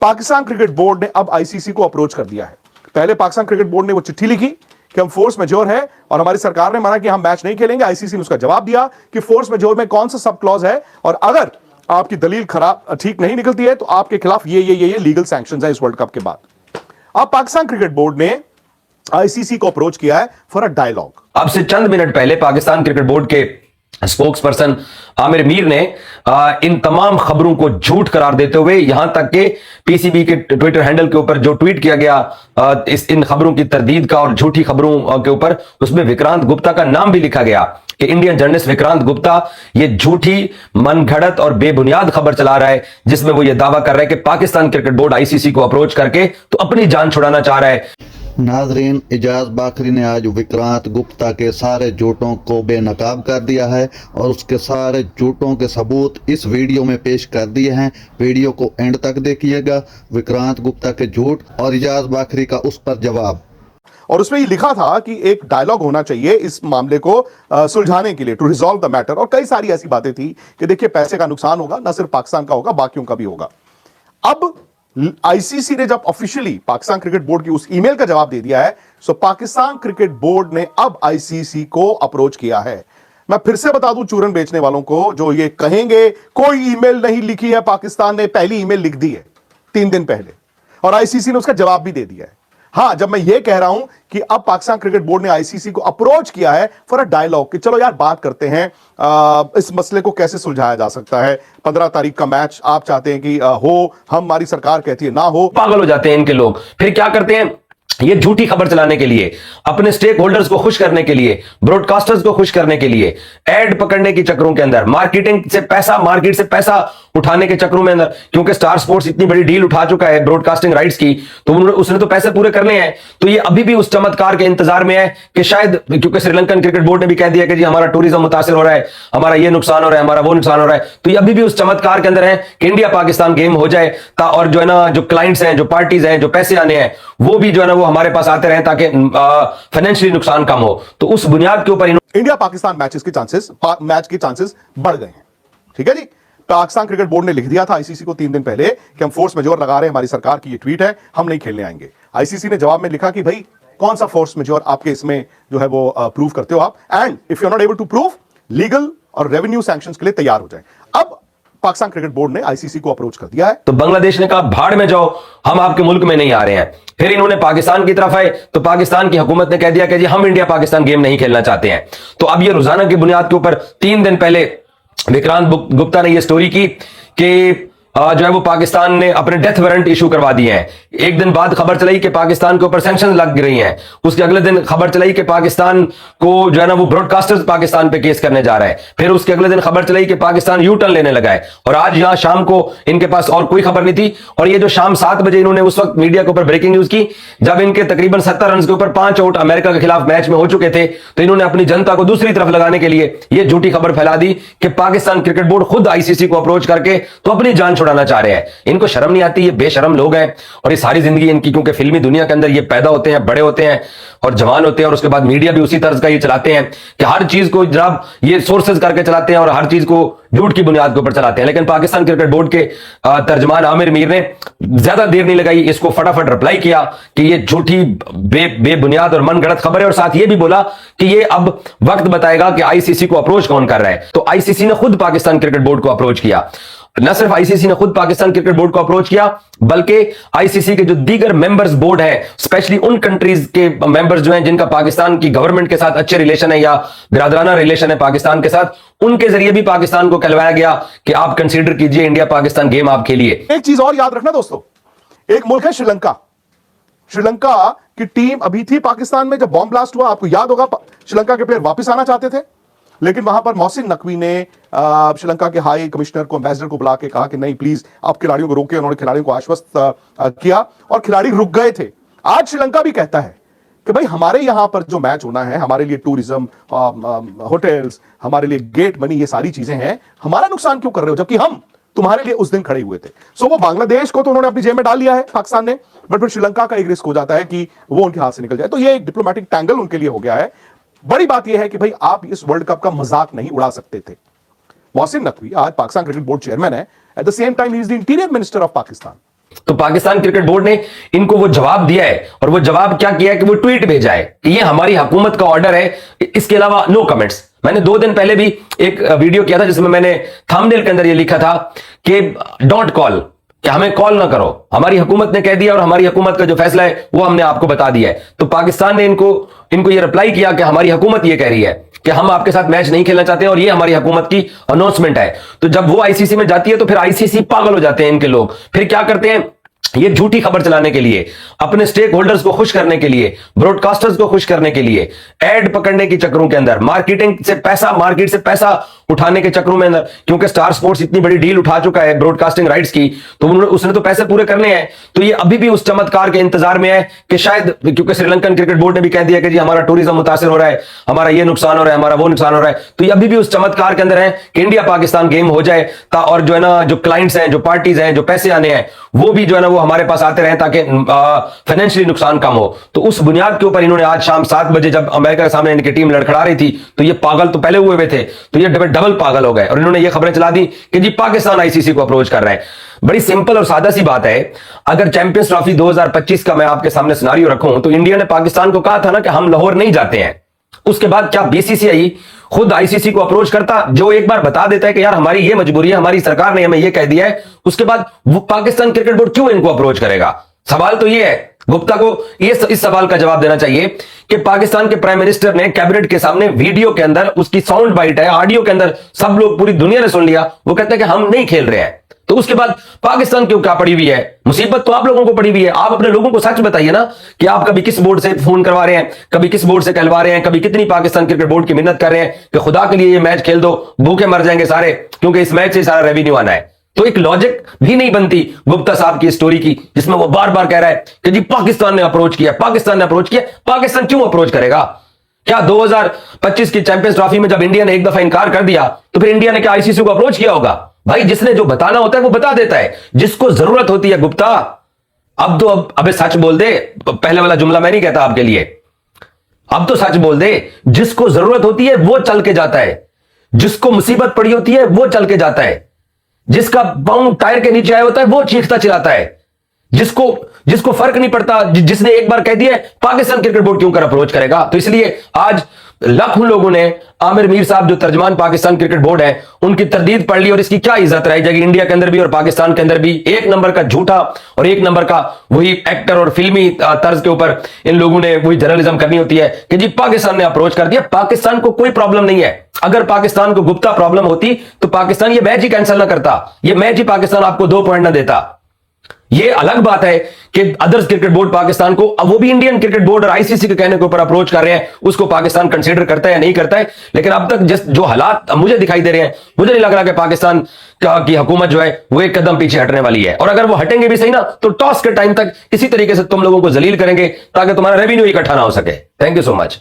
Pakistan cricket board ने अब ICC को अप्रोच कर दिया है। पहले पाकिस्तान क्रिकेट बोर्ड ने वो चिट्ठी लिखी कि हम फोर्स मेजोर है और हमारी सरकार ने माना कि हम मैच नहीं खेलेंगे। आईसीसी ने उसका जवाब दिया कि फोर्स मेजोर में कौन सा सब क्लॉज है और अगर आपकी दलील खराब ठीक नहीं निकलती है तो आपके खिलाफ ये लीगल सैंक्शंस है इस वर्ल्ड कप के बाद। अब पाकिस्तान क्रिकेट बोर्ड ने आईसीसी को अप्रोच किया है फॉर अ डायलॉग। अब से चंद मिनट पहले पाकिस्तान क्रिकेट बोर्ड के स्पोक्स पर्सन आमिर मीर ने इन तमाम खबरों को झूठ करार देते हुए यहां तक कि पीसीबी के ट्विटर हैंडल के ऊपर जो ट्वीट किया गया इन खबरों की तरदीद का और झूठी खबरों के ऊपर, उसमें विक्रांत गुप्ता का नाम भी लिखा गया कि इंडियन जर्नलिस्ट विक्रांत गुप्ता ये झूठी, मनगढ़ंत और बेबुनियाद खबर चला रहा है, जिसमें वो ये दावा कर रहा है कि पाकिस्तान क्रिकेट बोर्ड आईसीसी को अप्रोच करके तो अपनी जान छुड़ाना चाह रहा है। नाजरीन, एजाज बाखरी ने आज विक्रांत गुप्ता के सारे झूठों को बेनकाब कर दिया है और उसके सारे झूठों के सबूत इस वीडियो में पेश कर दिए हैं। वीडियो को एंड तक देखिएगा। विक्रांत गुप्ता के झूठ और एजाज बाखरी का उस पर जवाब। और उसमें ये लिखा था कि एक डायलॉग होना चाहिए इस मामले को सुलझाने के लिए, टू रिजॉल्व द मैटर। और कई सारी ऐसी बातें थी कि देखिए पैसे का नुकसान होगा, ना सिर्फ पाकिस्तान का होगा, बाकियों का भी होगा। अब आईसीसी ने जब ऑफिशियली पाकिस्तान क्रिकेट बोर्ड की उस ईमेल का जवाब दे दिया है, सो पाकिस्तान क्रिकेट बोर्ड ने अब आईसीसी को अप्रोच किया है। मैं फिर से बता दूं चूरन बेचने वालों को जो ये कहेंगे कोई ईमेल नहीं लिखी है, पाकिस्तान ने पहली ईमेल लिख दी है 3 दिन पहले और आईसीसी ने उसका जवाब भी दे दिया है। हां, जब मैं ये कह रहा हूं कि अब पाकिस्तान क्रिकेट बोर्ड ने आईसीसी को अप्रोच किया है फॉर अ डायलॉग कि चलो यार बात करते हैं इस मसले को कैसे सुलझाया जा सकता है। 15 तारीख का मैच आप चाहते हैं कि हो, हमारी सरकार कहती है ना हो। पागल हो जाते हैं इनके लोग। फिर क्या करते हैं, ये झूठी खबर चलाने के लिए, अपने स्टेक होल्डर्स को खुश करने के लिए, ब्रॉडकास्टर्स को खुश करने के लिए, एड पकड़ने के चक्रों के अंदर, मार्केटिंग से पैसा, मार्केट से पैसा उठाने के चक्रों में अंदर, क्योंकि स्टार स्पोर्ट्स इतनी बड़ी डील उठा चुका है ब्रॉडकास्टिंग राइट्स की, तो उसने तो पैसे पूरे करने हैं। तो ये अभी भी उस चमत्कार के इंतजार में है कि शायद, क्योंकि श्रीलंकन क्रिकेट बोर्ड ने भी कह दिया कि जी हमारा टूरिज्म मुतासिर हो रहा है, हमारा ये नुकसान हो रहा है, हमारा वो नुकसान हो रहा है, तो ये अभी भी उस चमत्कार के अंदर है कि इंडिया पाकिस्तान गेम हो जाए और जो है ना, जो क्लाइंट्स हैं, जो पार्टीज हैं, जो पैसे आने हैं, वो भी जो है ना वो हमारे पास आते रहे ताकि फाइनेंशियली नुकसान कम हो। तो उस बुनियाद के ऊपर इंडिया पाकिस्तान मैच के चांसेस बढ़ गए हैं। ठीक है जी। पाकिस्तान क्रिकेट बोर्ड ने लिख दिया था आईसीसी को 3 दिन पहले कि हम फोर्स मेजोर लगा रहे हैं, हमारी सरकार की ये ट्वीट है, हम नहीं खेलने आएंगे। आईसीसी ने जवाब में लिखा कि भाई कौन सा फोर्स मेजोर आपके इसमें जो है वो प्रूव करते हो आप, and if you are not able to prove, legal और रेवेन्यू सैंक्शंस के लिए तैयार हो जाए। अब पाकिस्तान क्रिकेट बोर्ड ने आईसीसी को अप्रोच कर दिया है। तो बांग्लादेश ने कहा भाड़ में जाओ, हम आपके मुल्क में नहीं आ रहे हैं। फिर इन्होंने पाकिस्तान की तरफ आए तो पाकिस्तान की हुकूमत ने कह दिया कि जी हम इंडिया पाकिस्तान गेम नहीं खेलना चाहते हैं। तो अब ये रोजाना की बुनियाद के ऊपर 3 दिन पहले विक्रांत गुप्ता ने यह स्टोरी की कि जो है वो पाकिस्तान ने अपने डेथ वारंट इशू करवा दिए हैं। एक दिन बाद खबर चलाई कि पाकिस्तान के ऊपर सैंक्शन लग रही हैं। उसके अगले दिन खबर चलाई कि पाकिस्तान को जो है ना वो ब्रॉडकास्टर्स पाकिस्तान पे केस करने जा रहा है। फिर उसके अगले दिन खबर चलाई कि पाकिस्तान यू टर्न लेने लगा है। और आज यहां शाम को इनके पास और कोई खबर नहीं थी। और ये जो शाम 7 बजे इन्होंने उस वक्त मीडिया के ऊपर ब्रेकिंग न्यूज की, जब इनके तकरीबन 70 रन के ऊपर 5 आउट अमेरिका के खिलाफ मैच में हो चुके थे, तो इन्होंने अपनी जनता को दूसरी तरफ लगाने के लिए यह झूठी खबर फैला दी कि पाकिस्तान क्रिकेट बोर्ड खुद आईसीसी को अप्रोच करके तो अपनी जान छुड़ाना चाह रहे हैं। इनको शर्म नहीं आती, ये बेशरम लोग हैं। और ये सारी जिंदगी इनकी, क्योंकि फिल्मी दुनिया के अंदर ये पैदा होते हैं, बड़े होते हैं और जवान होते हैं, और उसके बाद मीडिया भी उसी तर्ज का ये चलाते हैं कि हर चीज को जनाब ये सोर्सेज करके चलाते हैं और हर चीज को झूठ की बुनियाद के ऊपर चलाते हैं। लेकिन पाकिस्तान क्रिकेट बोर्ड के तर्जमान आमिर मीर ने ज्यादा देर नहीं लगाई, इसको फटाफट रिप्लाई किया कि ये झूठी बेबुनियाद और मनगढ़ंत खबर है। और साथ ये भी बोला कि ये अब वक्त बताएगा कि आईसीसी को अप्रोच कौन कर रहा है। तो आईसीसी ने खुद पाकिस्तान क्रिकेट बोर्ड को अप्रोच किया। न सिर्फ आईसीसी ने खुद पाकिस्तान क्रिकेट बोर्ड को अप्रोच किया, बल्कि आईसीसी के जो दीगर मेंबर्स बोर्ड है, स्पेशली उन कंट्रीज के मेंबर्स जो हैं जिनका पाकिस्तान की गवर्नमेंट के साथ अच्छे रिलेशन है या बिरादराना रिलेशन है पाकिस्तान के साथ, उनके जरिए भी पाकिस्तान को कहलवाया गया कि आप कंसीडर कीजिए इंडिया पाकिस्तान गेम आप खेलिए। एक चीज और याद रखना दोस्तों, एक मुल्क है श्रीलंका। श्रीलंका की टीम अभी थी पाकिस्तान में जब बॉम्ब ब्लास्ट हुआ। आपको याद होगा श्रीलंका के प्लेयर वापस आना चाहते थे, लेकिन वहां पर मोहसिन नकवी ने श्रीलंका के हाई कमिश्नर को, एम्बेसडर को बुला के कहा कि नहीं प्लीज आप खिलाड़ियों को रोके। उन्होंने खिलाड़ियों को आश्वस्त किया और खिलाड़ी रुक गए थे। आज श्रीलंका भी कहता है कि भाई हमारे यहां पर जो मैच होना है, हमारे लिए टूरिज्म, होटल्स, हमारे लिए गेट मनी, ये सारी चीजें हैं, हमारा नुकसान क्यों कर रहे हो जबकि हम तुम्हारे लिए उस दिन खड़े हुए थे। सो वो बांग्लादेश को तो उन्होंने अपनी जेब में डाल लिया है पाकिस्तान ने, बट फिर श्रीलंका का एक रिस्क हो जाता है कि वो उनके हाथ से निकल जाए। तो ये एक डिप्लोमेटिक टैंगल उनके लिए हो गया है। बड़ी बात यह है कि भाई आप इस वर्ल्ड कप का मजाक नहीं उड़ा सकते थे। मोहसिन नकवी आज पाकिस्तान क्रिकेट बोर्ड चेयरमैन है, at the same time he is the interior minister of Pakistan. तो पाकिस्तान क्रिकेट बोर्ड ने इनको वो जवाब दिया है, और वो जवाब क्या किया है कि वो ट्वीट भेजा है कि ये हमारी हुकूमत का ऑर्डर है, इसके अलावा नो कमेंट्स। मैंने 2 दिन पहले भी एक वीडियो किया था जिसमें मैंने थंबनेल के अंदर ये लिखा था कि डोंट कॉल, कि हमें कॉल ना करो, हमारी हुकूमत ने कह दिया और हमारी हुकूमत का जो फैसला है वो हमने आपको बता दिया है। तो पाकिस्तान ने इनको ये रिप्लाई किया कि हमारी हुकूमत ये कह रही है कि हम आपके साथ मैच नहीं खेलना चाहते हैं, और ये हमारी हुकूमत की अनाउंसमेंट है। तो जब वो आईसीसी में जाती है तो फिर आईसीसी पागल हो जाते हैं इनके लोग, फिर क्या करते हैं, ये झूठी खबर चलाने के लिए, अपने स्टेक होल्डर्स को खुश करने के लिए, ब्रॉडकास्टर्स को खुश करने के लिए, एड पकड़ने के चक्करों के अंदर, मार्केट से पैसा उठाने के चक्करों में अंदर, क्योंकि स्टार स्पोर्ट्स इतनी बड़ी डील उठा चुका है ब्रॉडकास्टिंग राइट्स की, तो उसने तो पैसे पूरे करने हैं। तो ये अभी भी उस चमत्कार के इंतजार में है कि शायद, क्योंकि श्रीलंकन क्रिकेट बोर्ड ने भी कह दिया कि जी हमारा टूरिज्म मुतासिर हो रहा है, हमारा ये नुकसान हो रहा है, हमारा वो नुकसान हो रहा है, तो ये अभी भी उस चमत्कार के अंदर है कि इंडिया पाकिस्तान गेम हो जाए, और जो है ना, जो क्लाइंट्स हैं, जो पार्टीज हैं, जो पैसे आने हैं, वो भी जो है ना वो हमारे पास आते रहे, ताकि फाइनेंशियली नुकसान कम हो। तो उस बुनियाद के ऊपर इन्होंने आज शाम 7 बजे जब अमेरिका के सामने इनकी टीम लड़खड़ा रही थी, तो ये पागल तो पहले हुए थे, तो ये डबल पागल हो गए, और इन्होंने ये खबरें चला दी कि जी पाकिस्तान आईसीसी को अप्रोच कर रहा है। बड़ी सिंपल और सादा सी बात है। अगर चैंपियंस ट्रॉफी 2025 का मैं आपके सामने सिनारियो रखूं, तो इंडिया ने पाकिस्तान को कहा था ना कि हम लाहौर नहीं जाते हैं। उसके बाद क्या बीसीसीआई खुद आईसीसी को अप्रोच करता, जो एक बार बता देता है कि यार हमारी ये मजबूरी है, हमारी सरकार ने हमें ये कह दिया है, उसके बाद वो पाकिस्तान क्रिकेट बोर्ड क्यों इनको अप्रोच करेगा? सवाल तो ये है, गुप्ता को इस सवाल का जवाब देना चाहिए कि पाकिस्तान के प्राइम मिनिस्टर ने कैबिनेट के सामने वीडियो के अंदर, उसकी साउंड बाइट है, ऑडियो के अंदर, सब लोग, पूरी दुनिया ने सुन लिया, वो कहते हैं कि हम नहीं खेल रहे हैं। तो उसके बाद पाकिस्तान क्यों क्या पड़ी हुई है? मुसीबत तो आप लोगों को पड़ी हुई है। आप अपने लोगों को सच बताइए ना कि आप कभी किस बोर्ड से फोन करवा रहे हैं, कभी किस बोर्ड से कहलवा रहे हैं, कभी कितनी पाकिस्तान क्रिकेट बोर्ड की मिन्नत कर रहे हैं कि खुदा के लिए ये मैच खेल दो, भूखे मर जाएंगे सारे, क्योंकि इस मैच से सारा रेवेन्यू आना है। तो एक लॉजिक भी नहीं बनती गुप्ता साहब की स्टोरी की, जिसमें वो बार बार कह रहा है कि जी पाकिस्तान ने अप्रोच किया, पाकिस्तान ने अप्रोच किया। पाकिस्तान क्यों अप्रोच करेगा? क्या 2025 की चैंपियंस ट्रॉफी में जब इंडिया ने एक दफा इनकार कर दिया, तो फिर इंडिया ने क्या आईसीसी को अप्रोच किया होगा? भाई, जिसने जो बताना होता है वो बता देता है, जिसको जरूरत होती है। गुप्ता, अब तो अबे सच बोल दे। पहले वाला जुमला मैं नहीं कहता आपके लिए, अब तो सच बोल दे। जिसको जरूरत होती है वो चल के जाता है, जिसको मुसीबत पड़ी होती है वो चल के जाता है, जिसका पांव टायर के नीचे आया होता है वो चीखता चिल्लाता है, जिसको फर्क नहीं पड़ता, जिसने एक बार कह दिया पाकिस्तान क्रिकेट बोर्ड क्यों कर अप्रोच करेगा। तो इसलिए आज लाखों लोगों ने आमिर मीर साहब, जो तर्जमान पाकिस्तान क्रिकेट बोर्ड है, उनकी तरदीद पढ़ ली, और इसकी क्या इज्जत रह जाएगी इंडिया के अंदर भी और पाकिस्तान के अंदर भी। एक नंबर का झूठा और एक नंबर का वही एक्टर और फिल्मी तर्ज के ऊपर इन लोगों ने वही जर्नलिज्म करनी होती है कि जी पाकिस्तान ने अप्रोच कर दिया। पाकिस्तान को कोई प्रॉब्लम नहीं है। अगर पाकिस्तान को गुप्ता प्रॉब्लम होती तो पाकिस्तान ये मैच ही कैंसिल ना करता, ये मैच ही पाकिस्तान आपको 2 पॉइंट ना देता। ये अलग बात है कि अदर्स क्रिकेट बोर्ड पाकिस्तान को, अब वो भी इंडियन क्रिकेट बोर्ड और आईसीसी के कहने के ऊपर अप्रोच कर रहे हैं, उसको पाकिस्तान कंसीडर करता है या नहीं करता है। लेकिन अब तक जो हालात मुझे दिखाई दे रहे हैं, मुझे नहीं लग रहा कि पाकिस्तान की हुकूमत जो है वो एक कदम पीछे हटने वाली है। और अगर वो हटेंगे भी सही ना, तो टॉस के टाइम तक इसी तरीके से तुम लोगों को जलील करेंगे ताकि तुम्हारा रेवेन्यू इकट्ठा ना हो सके। Thank you so much.